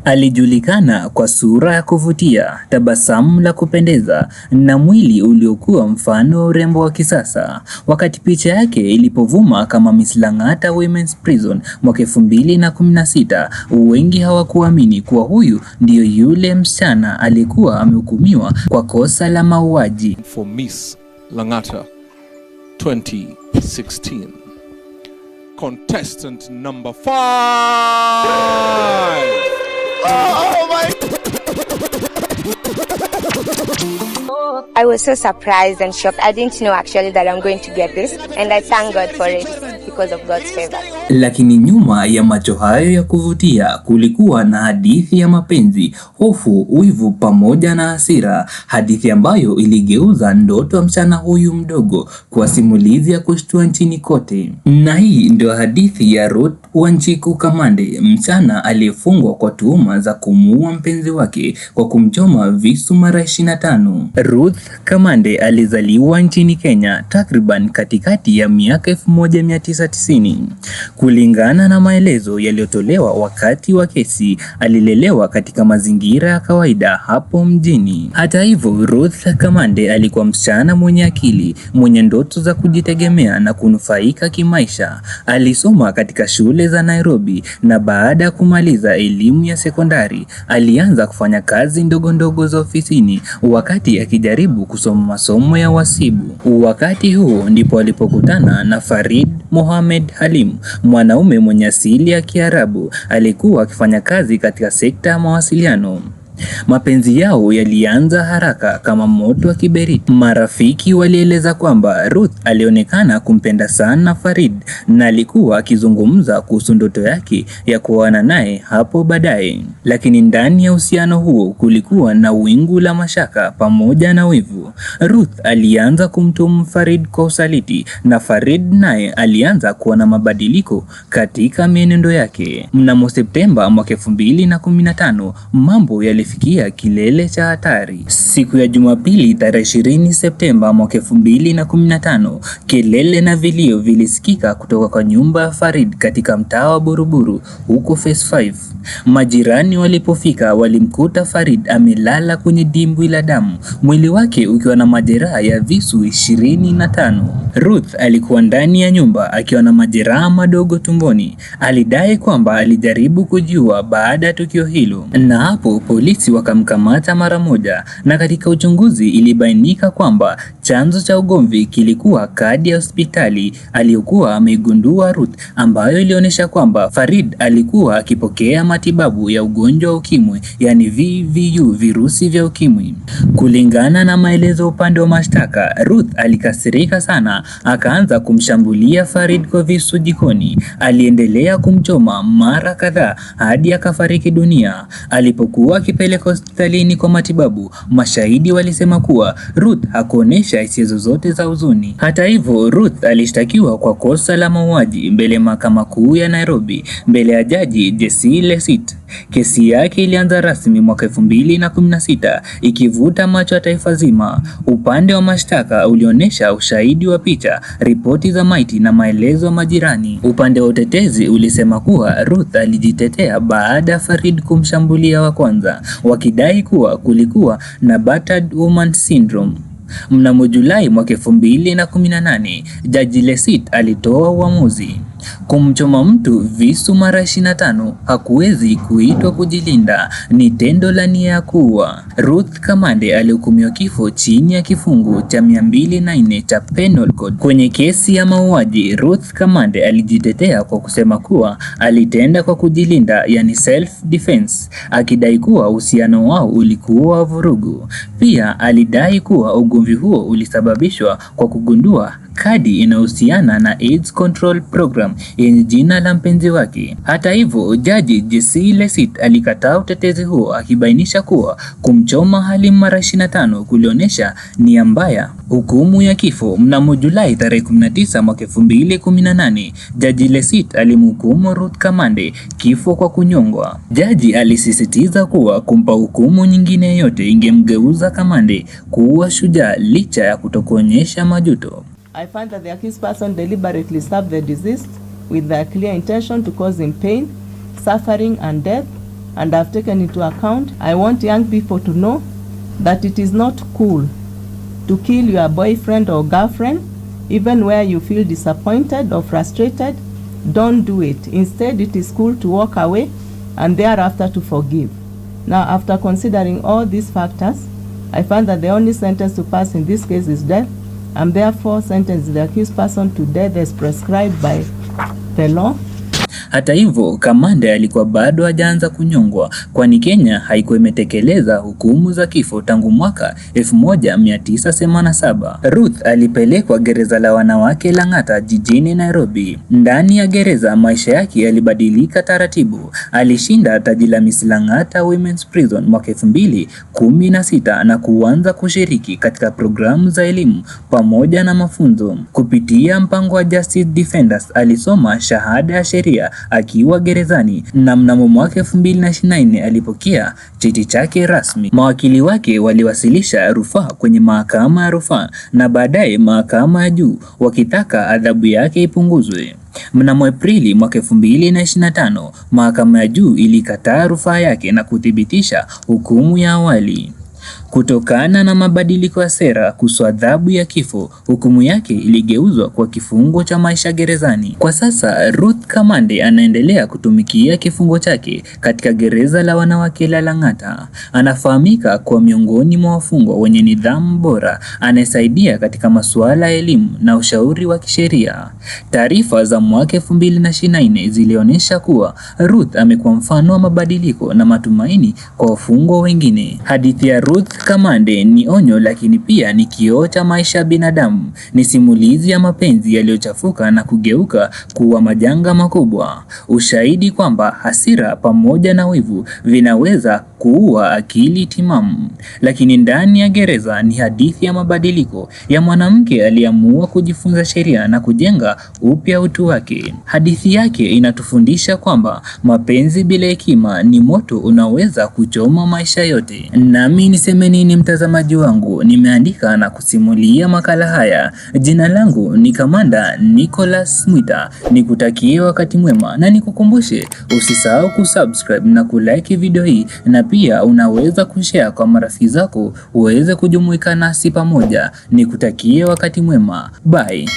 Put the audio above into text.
Alijulikana kwa sura ya kuvutia, tabasamu la kupendeza na mwili uliokuwa mfano wa urembo wa kisasa. Wakati picha yake ilipovuma kama Miss Lang'ata Women's Prison mwaka 2016, wengi hawakuamini kuwa huyu ndiyo yule msichana aliyekuwa amehukumiwa kwa kosa la mauaji. For Miss Lang'ata 2016. Contestant number 5. Oh my! I was so surprised and shocked. I didn't know actually that I'm going to get this, and I thank God for it because of God's favor. Lakini nyuma ya macho hayo ya kuvutia kulikuwa na hadithi ya mapenzi, hofu, wivu pamoja na hasira, hadithi ambayo iligeuza ndoto ya msichana huyu mdogo kwa simulizi ya kushtua nchini kote. Na hii ndio hadithi ya Ruth Wanjiku Kamande, msichana aliyefungwa kwa tuhuma za kumuua mpenzi wake kwa kumchoma visu mara 25. Ruth Kamande alizaliwa nchini Kenya takriban katikati ya miaka 1990. Kulingana na maelezo yaliyotolewa wakati wa kesi, alilelewa katika mazingira ya kawaida hapo mjini. Hata hivyo, Ruth Kamande alikuwa msichana mwenye akili, mwenye ndoto za kujitegemea na kunufaika kimaisha. Alisoma katika shule za Nairobi na baada ya kumaliza elimu ya sekondari, alianza kufanya kazi ndogo ndogo za ofisini wakati akijaribu kusoma masomo ya uhasibu. Wakati huo ndipo alipokutana na Farid Mohamed Halim, mwanaume mwenye asili ya Kiarabu. Alikuwa akifanya kazi katika sekta ya mawasiliano. Mapenzi yao yalianza haraka kama moto wa kiberiti. Marafiki walieleza kwamba Ruth alionekana kumpenda sana Farid na alikuwa akizungumza kuhusu ndoto yake ya kuoana naye hapo baadaye. Lakini ndani ya uhusiano huo kulikuwa na wingu la mashaka pamoja na wivu. Ruth alianza kumtuhumu Farid kwa usaliti na Farid naye alianza kuona mabadiliko katika mienendo yake. Mnamo Septemba mwaka 2015, mambo yalifikia kilele cha hatari. Siku ya Jumapili tarehe 20 Septemba mwaka 2015, kelele na vilio vilisikika kutoka kwa nyumba ya Farid katika mtaa wa Buruburu huko Phase 5. Majirani walipofika walimkuta Farid amelala kwenye dimbwi la damu, mwili wake ukiwa na majeraha ya visu 25. Ruth alikuwa ndani ya nyumba akiwa na majeraha madogo tumboni. Alidai kwamba alijaribu kujiua baada ya tukio hilo, na hapo polisi wakamkamata mara moja, na katika uchunguzi ilibainika kwamba chanzo cha ugomvi kilikuwa kadi ya hospitali aliyokuwa ameigundua Ruth, ambayo ilionyesha kwamba Farid alikuwa akipokea matibabu ya ugonjwa wa ukimwi, yani VVU, virusi vya ukimwi. Kulingana na maelezo upande wa mashtaka, Ruth alikasirika sana, akaanza kumshambulia Farid kwa visu jikoni. Aliendelea kumchoma mara kadhaa hadi akafariki dunia. Alipokuwa akipelekwa hospitalini kwa matibabu, mashahidi walisema kuwa Ruth hakuonesha hisia zozote za huzuni. Hata hivyo, Ruth alishtakiwa kwa kosa la mauaji mbele ya mahakama kuu ya Nairobi, mbele ya jaji Jesse Lesit. Kesi yake ilianza rasmi mwaka 2016, ikivuta macho ya taifa zima. Upande wa mashtaka ulionyesha ushahidi wa picha, ripoti za maiti na maelezo ya majirani. Upande wa utetezi ulisema kuwa Ruth alijitetea baada ya Farid kumshambulia wa kwanza, wakidai kuwa kulikuwa na battered woman syndrome. Mnamo Julai mwaka 2018, jaji Lesit alitoa uamuzi: kumchoma mtu visu mara 25 hakuwezi kuitwa kujilinda, ni tendo la nia ya kuua. Ruth Kamande alihukumiwa kifo chini ya kifungu cha 204 cha Penal Code. Kwenye kesi ya mauaji, Ruth Kamande alijitetea kwa kusema kuwa alitenda kwa kujilinda, yani self defense, akidai kuwa uhusiano wao ulikuwa wa vurugu. Pia alidai kuwa ugomvi huo ulisababishwa kwa kugundua kadi inayohusiana na AIDS Control Program yenye jina la mpenzi wake. Hata hivyo, jaji Jesse Lesit alikataa utetezi huo, akibainisha kuwa kumchoma Halim mara 25 kulionyesha nia mbaya. Hukumu ya kifo mnamo Julai tarehe 19 mwaka 2018, jaji Lesit alimhukumu Ruth Kamande kifo kwa kunyongwa. Jaji alisisitiza kuwa kumpa hukumu nyingine yote ingemgeuza Kamande kuwa shujaa licha ya kutokuonyesha majuto. I find that the accused person deliberately stabbed the deceased with the clear intention to cause him pain, suffering and death, and I've taken into account. I want young people to know that it is not cool to kill your boyfriend or girlfriend, even where you feel disappointed or frustrated. Don't do it. Instead, it is cool to walk away and thereafter to forgive. Now, after considering all these factors, I find that the only sentence to pass in this case is death, and therefore sentence the accused person to death as prescribed by the law. Hata hivyo, Kamande alikuwa bado hajaanza kunyongwa, kwani Kenya haikuwa imetekeleza hukumu za kifo tangu mwaka 1987. Ruth alipelekwa gereza la wanawake Lang'ata jijini Nairobi. Ndani ya gereza maisha yake yalibadilika taratibu. Alishinda taji la Miss Lang'ata Women's Prison mwaka 2016 na kuanza kushiriki katika programu za elimu pamoja na mafunzo. Kupitia mpango wa Justice Defenders alisoma shahada ya sheria akiwa gerezani, na mnamo mwaka 2024 alipokea cheti chake rasmi. Mawakili wake waliwasilisha rufaa kwenye mahakama ya rufaa na baadaye mahakama ya juu wakitaka adhabu yake ipunguzwe. Mnamo Aprili mwaka 2025 mahakama ya juu ilikataa rufaa yake na kuthibitisha hukumu ya awali. Kutokana na mabadiliko ya sera kuhusu adhabu ya kifo, hukumu yake iligeuzwa kwa kifungo cha maisha gerezani. Kwa sasa Ruth Kamande anaendelea kutumikia kifungo chake katika gereza la wanawake la Lang'ata. Anafahamika kwa miongoni mwa wafungwa wenye nidhamu bora, anayesaidia katika masuala ya elimu na ushauri wa kisheria. Taarifa za mwaka 2024 zilionyesha kuwa Ruth amekuwa mfano wa mabadiliko na matumaini kwa wafungwa wengine. Hadithi ya Ruth Kamande ni onyo, lakini pia ni kioo cha maisha ya binadamu. Ni simulizi ya mapenzi yaliyochafuka na kugeuka kuwa majanga makubwa. Ushahidi kwamba hasira pamoja na wivu vinaweza kuua akili timamu. Lakini ndani ya gereza ni hadithi ya mabadiliko ya mwanamke aliyeamua kujifunza sheria na kujenga upya utu wake. Hadithi yake inatufundisha kwamba mapenzi bila hekima ni moto unaweza kuchoma maisha yote. Nami niseme nini mtazamaji wangu? Nimeandika na kusimulia makala haya. Jina langu ni Kamanda Nicholas Mwita. Nikutakie wakati mwema na nikukumbushe usisahau kusubscribe na kulike video hii, na pia unaweza kushare kwa marafiki zako uweze kujumuika nasi pamoja. Nikutakie wakati mwema. Bye.